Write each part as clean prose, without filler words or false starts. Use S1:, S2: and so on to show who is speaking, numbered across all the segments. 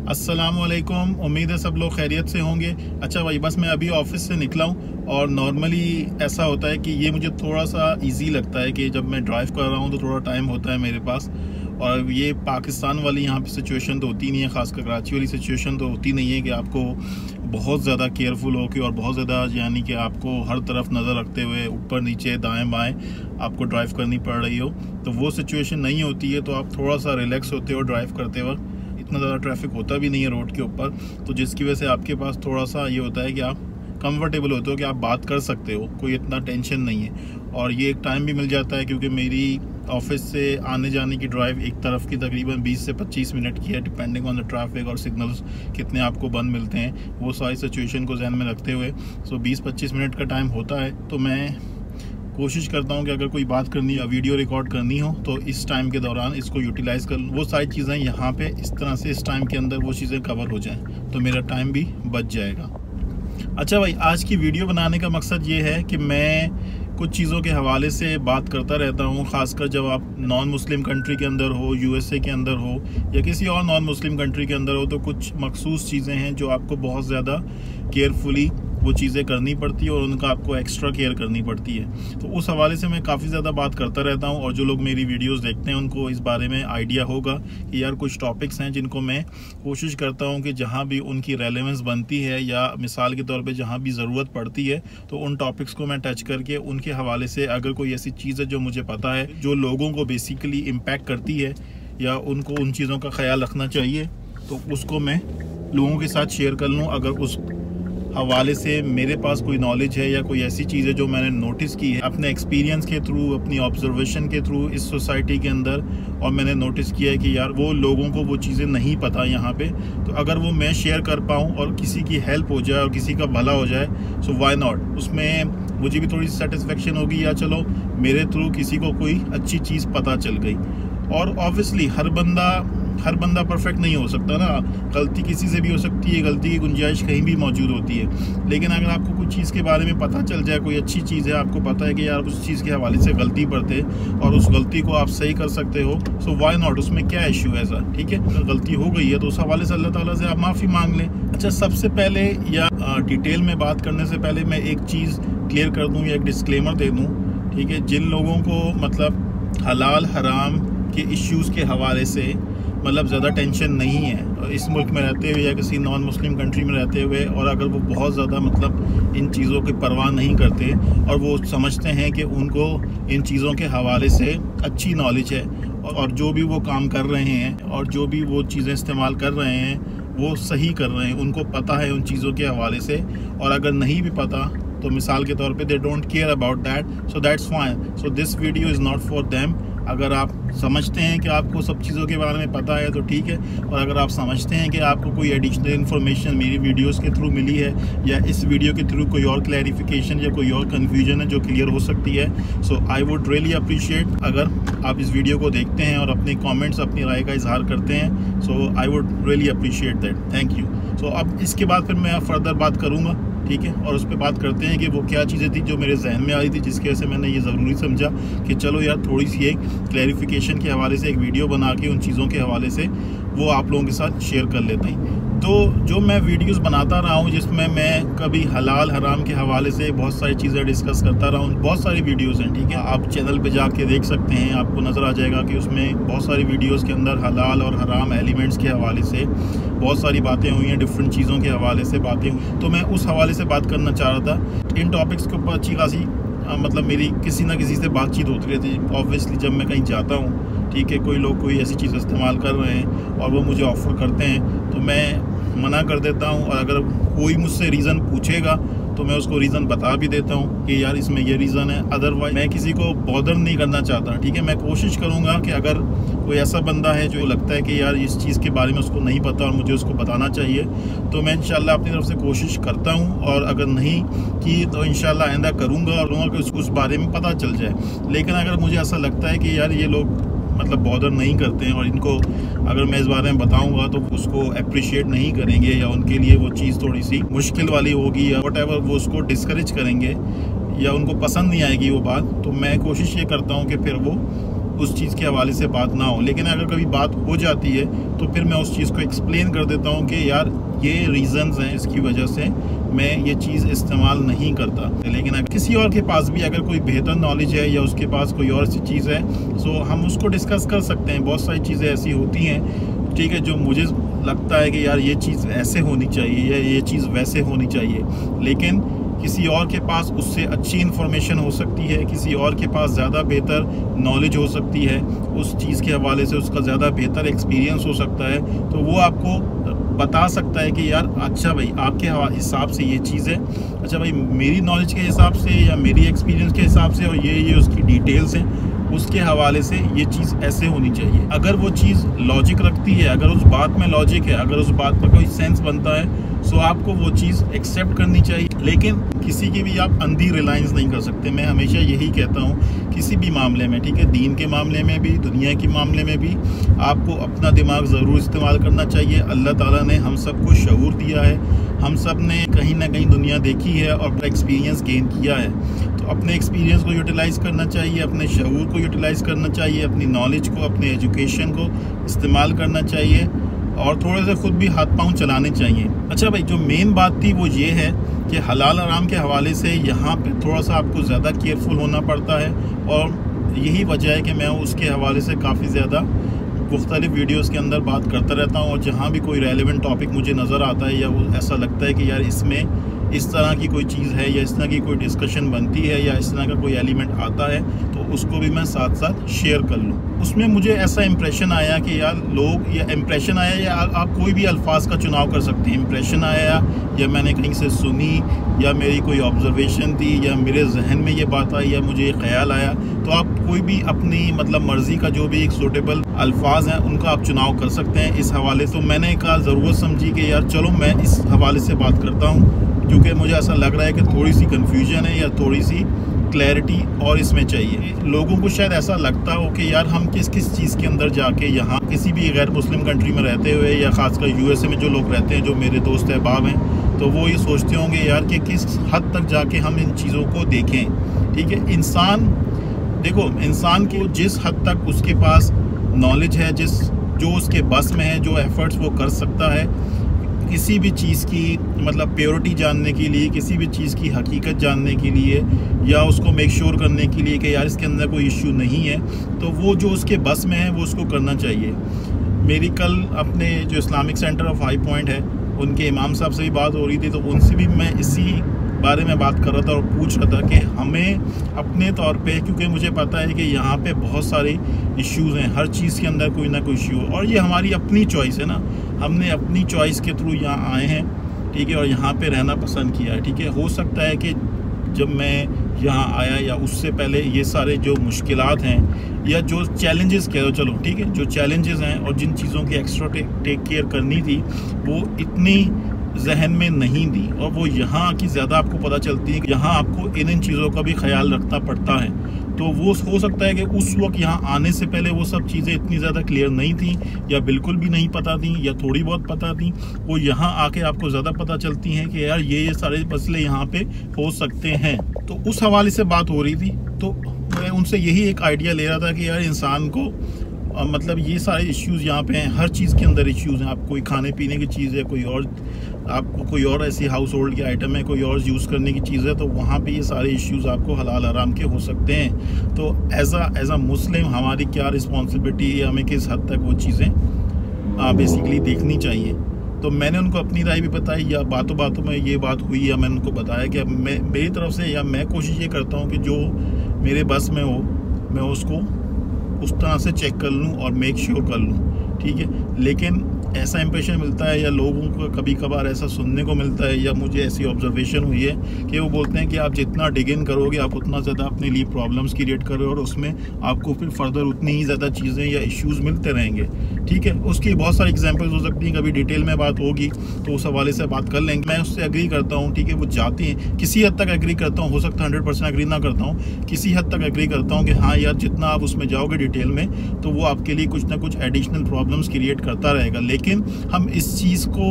S1: अस्सलामुअलैकुम। उम्मीद है सब लोग खैरियत से होंगे। अच्छा भाई, बस मैं अभी ऑफिस से निकला हूँ और नॉर्मली ऐसा होता है कि ये मुझे थोड़ा सा इजी लगता है कि जब मैं ड्राइव कर रहा हूँ तो थोड़ा टाइम होता है मेरे पास। और ये पाकिस्तान वाली यहाँ पे सिचुएशन तो होती नहीं है, खासकर कराची वाली सिचुएशन तो होती नहीं है कि आपको बहुत ज़्यादा केयरफुल हो के और बहुत ज़्यादा यानी कि आपको हर तरफ नज़र रखते हुए ऊपर नीचे दाएं बाएं आपको ड्राइव करनी पड़ रही हो। तो वो सिचुएशन नहीं होती है, तो आप थोड़ा सा रिलैक्स होते हो ड्राइव करते वक्त। इतना ज़्यादा ट्रैफिक होता भी नहीं है रोड के ऊपर, तो जिसकी वजह से आपके पास थोड़ा सा ये होता है कि आप कंफर्टेबल होते हो कि आप बात कर सकते हो, कोई इतना टेंशन नहीं है। और ये एक टाइम भी मिल जाता है क्योंकि मेरी ऑफिस से आने जाने की ड्राइव एक तरफ की तकरीबन 20 से 25 मिनट की है, डिपेंडिंग ऑन द ट्रैफिक और सिग्नल्स कितने आपको बंद मिलते हैं, वो सारी सिचुएशन को ध्यान में रखते हुए 20-25 मिनट का टाइम होता है। तो मैं कोशिश करता हूँ कि अगर कोई बात करनी या वीडियो रिकॉर्ड करनी हो तो इस टाइम के दौरान इसको यूटिलाइज़ कर लूँ, वो सारी चीज़ें यहाँ पे इस तरह से इस टाइम के अंदर वो चीज़ें कवर हो जाएं, तो मेरा टाइम भी बच जाएगा। अच्छा भाई, आज की वीडियो बनाने का मकसद ये है कि मैं कुछ चीज़ों के हवाले से बात करता रहता हूँ, ख़ासकर जब आप नॉन मुस्लिम कंट्री के अंदर हो, यूएसए के अंदर हो या किसी और नॉन मुस्लिम कंट्री के अंदर हो, तो कुछ मखसूस चीज़ें हैं जो आपको बहुत ज़्यादा केयरफुली वो चीज़ें करनी पड़ती है और उनका आपको एक्स्ट्रा केयर करनी पड़ती है। तो उस हवाले से मैं काफ़ी ज़्यादा बात करता रहता हूँ और जो लोग मेरी वीडियोस देखते हैं उनको इस बारे में आइडिया होगा कि यार कुछ टॉपिक्स हैं जिनको मैं कोशिश करता हूँ कि जहाँ भी उनकी रेलेवेंस बनती है या मिसाल के तौर पे जहाँ भी ज़रूरत पड़ती है तो उन टॉपिक्स को मैं टच करके उनके हवाले से अगर कोई ऐसी चीज़ है जो मुझे पता है जो लोगों को बेसिकली इम्पैक्ट करती है या उनको उन चीज़ों का ख्याल रखना चाहिए तो उसको मैं लोगों के साथ शेयर कर लूँ। अगर उस हवाले से मेरे पास कोई नॉलेज है या कोई ऐसी चीज़ है जो मैंने नोटिस की है अपने एक्सपीरियंस के थ्रू, अपनी ऑब्जर्वेशन के थ्रू इस सोसाइटी के अंदर, और मैंने नोटिस किया है कि यार वो लोगों को वो चीज़ें नहीं पता यहाँ पे, तो अगर वो मैं शेयर कर पाऊँ और किसी की हेल्प हो जाए और किसी का भला हो जाए, सो व्हाई नॉट। उसमें मुझे भी थोड़ी सेटिस्फेक्शन होगी या चलो मेरे थ्रू किसी को कोई अच्छी चीज़ पता चल गई। और ऑब्वियसली हर बंदा परफेक्ट नहीं हो सकता ना, गलती किसी से भी हो सकती है, गलती की गुंजाइश कहीं भी मौजूद होती है। लेकिन अगर आपको कुछ चीज़ के बारे में पता चल जाए, कोई अच्छी चीज़ है, आपको पता है कि यार उस चीज़ के हवाले से गलती बरते और उस गलती को आप सही कर सकते हो, सो व्हाई नॉट, उसमें क्या इशू है ऐसा, ठीक है। अगर गलती हो गई है तो उस हवाले से अल्लाह ताला से आप माफ़ी मांग लें। अच्छा, सबसे पहले या डिटेल में बात करने से पहले मैं एक चीज़ क्लियर कर दूँ या एक डिस्क्लेमर दे दूँ, ठीक है। जिन लोगों को मतलब हलाल हराम के इश्यूज़ के हवाले से मतलब ज़्यादा टेंशन नहीं है इस मुल्क में रहते हुए या किसी नॉन मुस्लिम कंट्री में रहते हुए, और अगर वो बहुत ज़्यादा मतलब इन चीज़ों की परवाह नहीं करते और वो समझते हैं कि उनको इन चीज़ों के हवाले से अच्छी नॉलेज है और जो भी वो काम कर रहे हैं और जो भी वो चीज़ें इस्तेमाल कर रहे हैं वो सही कर रहे हैं, उनको पता है उन चीज़ों के हवाले से, और अगर नहीं भी पता तो मिसाल के तौर पे they don't care about that, so that's fine. So this video is not for them. अगर आप समझते हैं कि आपको सब चीज़ों के बारे में पता है तो ठीक है, और अगर आप समझते हैं कि आपको कोई एडिशनल इन्फॉर्मेशन मेरी वीडियोस के थ्रू मिली है या इस वीडियो के थ्रू कोई और क्लैरिफिकेशन या कोई और कन्फ्यूजन है जो क्लियर हो सकती है, सो आई वुड रियली अप्रिशिएट अगर आप इस वीडियो को देखते हैं और अपने कॉमेंट्स, अपनी राय का इजहार करते हैं, so I would really appreciate that, thank you. So अब इसके बाद फिर मैं फर्दर बात करूँगा, ठीक है, और उस पर बात करते हैं कि वो क्या चीज़ें थी जो मेरे जहन में आई थी जिसकी वजह से मैंने ये ज़रूरी समझा कि चलो यार थोड़ी सी एक क्लैरिफिकेशन के हवाले से एक वीडियो बना के उन चीज़ों के हवाले से वो आप लोगों के साथ शेयर कर लेते हैं। तो जो मैं वीडियोस बनाता रहा हूँ जिसमें मैं कभी हलाल हराम के हवाले से बहुत सारी चीज़ें डिस्कस करता रहा हूँ, बहुत सारी वीडियोस हैं, ठीक है, आप चैनल पे जाके देख सकते हैं, आपको नज़र आ जाएगा कि उसमें बहुत सारी वीडियोस के अंदर हलाल और हराम एलिमेंट्स के हवाले से बहुत सारी बातें हुई हैं, डिफरेंट चीज़ों के हवाले से बातें हुई, तो मैं उस हवाले से बात करना चाह रहा था। इन टॉपिक्स के ऊपर अच्छी खासी मतलब मेरी किसी ना किसी से बातचीत होती रहती है। ऑब्वियसली जब मैं कहीं जाता हूँ, ठीक है, कोई लोग कोई ऐसी चीज़ इस्तेमाल कर रहे हैं और वो मुझे ऑफ़र करते हैं तो मैं मना कर देता हूँ, और अगर कोई मुझसे रीज़न पूछेगा तो मैं उसको रीज़न बता भी देता हूँ कि यार इसमें ये रीज़न है। अदरवाइज मैं किसी को बॉदर नहीं करना चाहता, ठीक है। मैं कोशिश करूँगा कि अगर कोई ऐसा बंदा है जो लगता है कि यार इस चीज़ के बारे में उसको नहीं पता और मुझे उसको बताना चाहिए, तो मैं इंशाल्लाह अपनी तरफ से कोशिश करता हूँ, और अगर नहीं की तो इंशाल्लाह आइंदा करूँगा और कि उस बारे में पता चल जाए। लेकिन अगर मुझे ऐसा लगता है कि यार ये लोग मतलब बॉदर नहीं करते हैं और इनको अगर मैं इस बारे में बताऊंगा तो उसको अप्रिशिएट नहीं करेंगे या उनके लिए वो चीज़ थोड़ी सी मुश्किल वाली होगी या व्हाटएवर, वो उसको डिस्करेज करेंगे या उनको पसंद नहीं आएगी वो बात, तो मैं कोशिश ये करता हूँ कि फिर वो उस चीज़ के हवाले से बात ना हो। लेकिन अगर कभी बात हो जाती है तो फिर मैं उस चीज़ को एक्सप्लेन कर देता हूँ कि यार ये रीज़न्स हैं, इसकी वजह से मैं ये चीज़ इस्तेमाल नहीं करता। लेकिन अगर किसी और के पास भी अगर कोई बेहतर नॉलेज है या उसके पास कोई और सी चीज़ है तो हम उसको डिस्कस कर सकते हैं। बहुत सारी चीज़ें ऐसी होती हैं, ठीक है, जो मुझे लगता है कि यार ये चीज़ ऐसे होनी चाहिए या ये चीज़ वैसे होनी चाहिए, लेकिन किसी और के पास उससे अच्छी इन्फॉर्मेशन हो सकती है, किसी और के पास ज़्यादा बेहतर नॉलेज हो सकती है, उस चीज़ के हवाले से उसका ज़्यादा बेहतर एक्सपीरियंस हो सकता है, तो वो आपको बता सकता है कि यार अच्छा भाई आपके हिसाब से ये चीज़ है, अच्छा भाई मेरी नॉलेज के हिसाब से या मेरी एक्सपीरियंस के हिसाब से और ये उसकी डिटेल्स हैं, उसके हवाले से ये चीज़ ऐसे होनी चाहिए। अगर वो चीज़ लॉजिक रखती है, अगर उस बात में लॉजिक है, अगर उस बात पर कोई सेंस बनता है, सो आपको वो चीज़ एक्सेप्ट करनी चाहिए। लेकिन किसी की भी आप अंधी रिलायंस नहीं कर सकते। मैं हमेशा यही कहता हूँ किसी भी मामले में, ठीक है, दीन के मामले में भी, दुनिया के मामले में भी आपको अपना दिमाग ज़रूर इस्तेमाल करना चाहिए। अल्लाह ताला ने हम सबको शऊर दिया है, हम सब ने कहीं ना कहीं दुनिया देखी है और एक्सपीरियंस गेन किया है, तो अपने एक्सपीरियंस को यूटिलाइज़ करना चाहिए, अपने शऊर को यूटिलाइज़ करना चाहिए, अपनी नॉलेज को, अपने एजुकेशन को इस्तेमाल करना चाहिए और थोड़े से खुद भी हाथ पांव चलाने चाहिए। अच्छा भाई, जो मेन बात थी वो ये है कि हलाल हराम के हवाले से यहाँ पे थोड़ा सा आपको ज़्यादा केयरफुल होना पड़ता है और यही वजह है कि मैं उसके हवाले से काफ़ी ज़्यादा मुख्तलिफ वीडियोस के अंदर बात करता रहता हूँ। और जहाँ भी कोई रेलेवेंट टॉपिक मुझे नज़र आता है या वो ऐसा लगता है कि यार इसमें इस तरह की कोई चीज़ है या इस तरह की कोई डिस्कशन बनती है या इस तरह का कोई एलिमेंट आता है, तो उसको भी मैं साथ साथ शेयर कर लूँ। उसमें मुझे ऐसा इम्प्रेशन आया कि यार लोग, या इम्प्रेशन आया या आप कोई भी अल्फाज का चुनाव कर सकते हैं, इम्प्रेशन आया या मैंने कहीं से सुनी या मेरी कोई ऑब्जर्वेशन थी या मेरे जहन में ये बात आई या मुझे ख्याल आया, तो आप कोई भी अपनी मतलब मर्ज़ी का जो भी एक सूटेबल अल्फाज हैं उनका आप चुनाव कर सकते हैं इस हवाले से। तो मैंने कहा ज़रूरत समझी कि यार चलो मैं इस हवाले से बात करता हूँ, क्योंकि मुझे ऐसा लग रहा है कि थोड़ी सी कन्फ्यूजन है या थोड़ी सी क्लैरिटी और इसमें चाहिए। लोगों को शायद ऐसा लगता हो कि यार हम किस किस चीज़ के अंदर जाके, यहाँ किसी भी गैर मुस्लिम कंट्री में रहते हुए या ख़ासकर यूएसए में जो लोग रहते हैं, जो मेरे दोस्त अहबाब हैं, तो वो ये सोचते होंगे यार कि किस हद तक जाके हम इन चीज़ों को देखें। ठीक है, इंसान देखो, इंसान को जिस हद तक उसके पास नॉलेज है, जो उसके बस में है, जो एफर्ट्स वो कर सकता है किसी भी चीज़ की मतलब प्योरिटी जानने के लिए, किसी भी चीज़ की हकीकत जानने के लिए या उसको मेक श्योर करने के लिए कि यार इसके अंदर कोई इश्यू नहीं है, तो वो जो उसके बस में है वो उसको करना चाहिए। मेरी कल अपने जो Islamic centre of high point है उनके इमाम साहब से भी बात हो रही थी, तो उनसे भी मैं इसी बारे में बात कर रहा था और पूछ रहा था कि हमें अपने तौर पे, क्योंकि मुझे पता है कि यहाँ पे बहुत सारे इश्यूज़ हैं, हर चीज़ के अंदर कोई ना कोई इश्यू, और ये हमारी अपनी चॉइस है ना, हमने अपनी चॉइस के थ्रू यहाँ आए हैं, ठीक है, और यहाँ पे रहना पसंद किया है। ठीक है, हो सकता है कि जब मैं यहाँ आया या उससे पहले ये सारे जो मुश्किलात हैं या जो चैलेंजेस कह दो, चलो ठीक है, जो चैलेंजेस हैं और जिन चीज़ों की एक्स्ट्रा टेक केयर करनी थी वो इतनी जहन में नहीं दी, और वो यहाँ की ज़्यादा आपको पता चलती है कि यहाँ आपको इन चीज़ों का भी ख्याल रखना पड़ता है। तो वो हो सकता है कि उस वक्त यहाँ आने से पहले वो सब चीज़ें इतनी ज़्यादा क्लियर नहीं थी या बिल्कुल भी नहीं पता थी या थोड़ी बहुत पता थी, वो यहाँ आके आपको ज़्यादा पता चलती हैं कि यार ये सारे मसले यहाँ पे हो सकते हैं। तो उस हवाले से बात हो रही थी, तो मैं उनसे यही एक आइडिया ले रहा था कि यार इंसान को मतलब ये सारे इश्यूज़ यहाँ पे हैं, हर चीज़ के अंदर इश्यूज़ हैं। आप कोई खाने पीने की चीज़ है, कोई और आपको कोई और ऐसी हाउस होल्ड की आइटम है, कोई और यूज़ करने की चीज़ है, तो वहाँ पे ये सारे इश्यूज़ आपको हलाल हराम के हो सकते हैं। तो एज अ मुस्लिम हमारी क्या रिस्पॉन्सिबिलिटी है, हमें किस हद तक वो चीज़ें बेसिकली देखनी चाहिए। तो मैंने उनको अपनी राय भी बताई, या बातों बातों में ये बात हुई, या मैंने उनको बताया कि मेरी तरफ से या मैं कोशिश ये करता हूँ कि जो मेरे बस में हो मैं उसको उस तरह से चेक कर लूँ और मेक श्योर कर लूँ। ठीक है, लेकिन ऐसा इंप्रेशन मिलता है या लोगों को कभी कभार ऐसा सुनने को मिलता है या मुझे ऐसी ऑब्जर्वेशन हुई है कि वो बोलते हैं कि आप जितना डिग इन करोगे आप उतना ज़्यादा अपने लिए प्रॉब्लम्स क्रिएट करोगे और उसमें आपको फिर फर्दर उतनी ही ज़्यादा चीज़ें या इश्यूज़ मिलते रहेंगे। ठीक है, उसकी बहुत सारी एग्जांपल्स हो सकती हैं, कभी डिटेल में बात होगी तो उस हवाले से बात कर लेंगे। मैं उससे एग्री करता हूँ, ठीक है, वो जाते हैं, किसी हद तक एग्री करता हूँ, हो सकता है 100% एग्री ना करता हूँ, किसी हद तक एग्री करता हूँ कि हाँ यार जितना आप उसमें जाओगे डिटेल में तो वो आपके लिए कुछ ना कुछ एडिशनल प्रॉब्लम्स क्रिएट करता रहेगा। लेकिन हम इस चीज़ को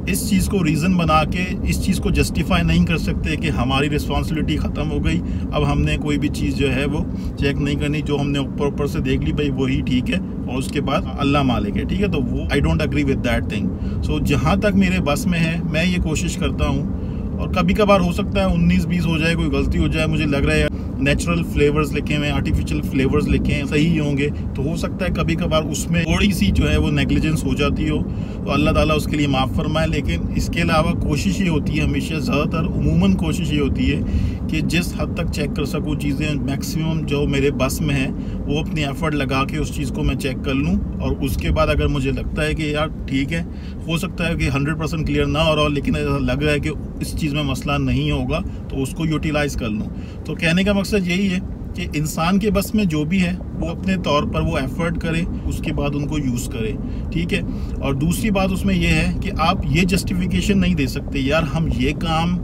S1: इस चीज़ को रीज़न बना के इस चीज़ को जस्टिफाई नहीं कर सकते कि हमारी रिस्पॉन्सिबिलिटी ख़त्म हो गई, अब हमने कोई भी चीज़ जो है वो चेक नहीं करनी, जो हमने ऊपर से देख ली भाई वही ठीक है और उसके बाद अल्लाह मालिक है, ठीक है। तो वो I don't agree with that thing. So जहाँ तक मेरे बस में है मैं ये कोशिश करता हूँ, और कभी कभार हो सकता है 19-20 हो जाए, कोई गलती हो जाए, मुझे लग रहा है नेचुरल फ्लेवर्स लिखे हुए, आर्टिफिशियल फ्लेवर्स लिखे हैं, सही होंगे, तो हो सकता है कभी कभार उसमें थोड़ी सी जो है वो नेग्लिजेंस हो जाती हो, तो अल्लाह ताला उसके लिए माफ़ फरमाए। लेकिन इसके अलावा कोशिश ये होती है हमेशा, ज़्यादातर उमूमन कोशिश ये होती है कि जिस हद तक चेक कर सकूँ चीज़ें, मैक्सिमम जो मेरे बस में है वो अपनी एफर्ट लगा के उस चीज़ को मैं चेक कर लूँ, और उसके बाद अगर मुझे लगता है कि यार ठीक है, हो सकता है कि 100% क्लियर ना हो रहा हो, लेकिन ऐसा लग रहा है कि इस चीज़ में मसला नहीं होगा, तो उसको यूटिलाइज़ कर लूँ। तो कहने का मकसद यही है कि इंसान के बस में जो भी है वो अपने तौर पर वो एफर्ट करे, उसके बाद उनको यूज़ करे, ठीक है। और दूसरी बात उसमें ये है कि आप ये जस्टिफिकेशन नहीं दे सकते यार हम ये काम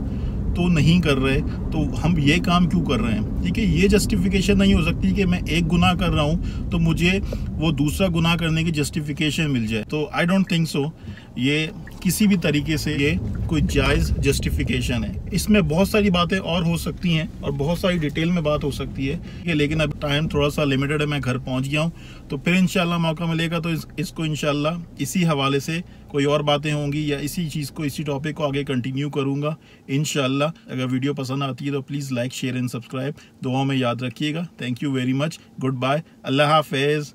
S1: तो नहीं कर रहे, तो हम ये काम क्यों कर रहे हैं, ठीक है। ये जस्टिफिकेशन नहीं हो सकती कि मैं एक गुनाह कर रहा हूँ तो मुझे वो दूसरा गुनाह करने की जस्टिफिकेशन मिल जाए। तो आई डोंट थिंक सो ये किसी भी तरीके से ये कोई जायज़ जस्टिफिकेशन है। इसमें बहुत सारी बातें और हो सकती हैं और बहुत सारी डिटेल में बात हो सकती है, लेकिन अब टाइम थोड़ा सा लिमिटेड है, मैं घर पहुँच गया हूँ, तो फिर इंशाल्लाह मौका मिलेगा तो इसको इंशाल्लाह इसी हवाले से कोई और बातें होंगी या इसी चीज़ को, इसी टॉपिक को आगे कंटिन्यू करूँगा इंशाल्लाह। अगर वीडियो पसंद आती है तो please like, share and subscribe, दुआओं में याद रखिएगा। Thank you very much, good bye, अल्लाह हाफिज़।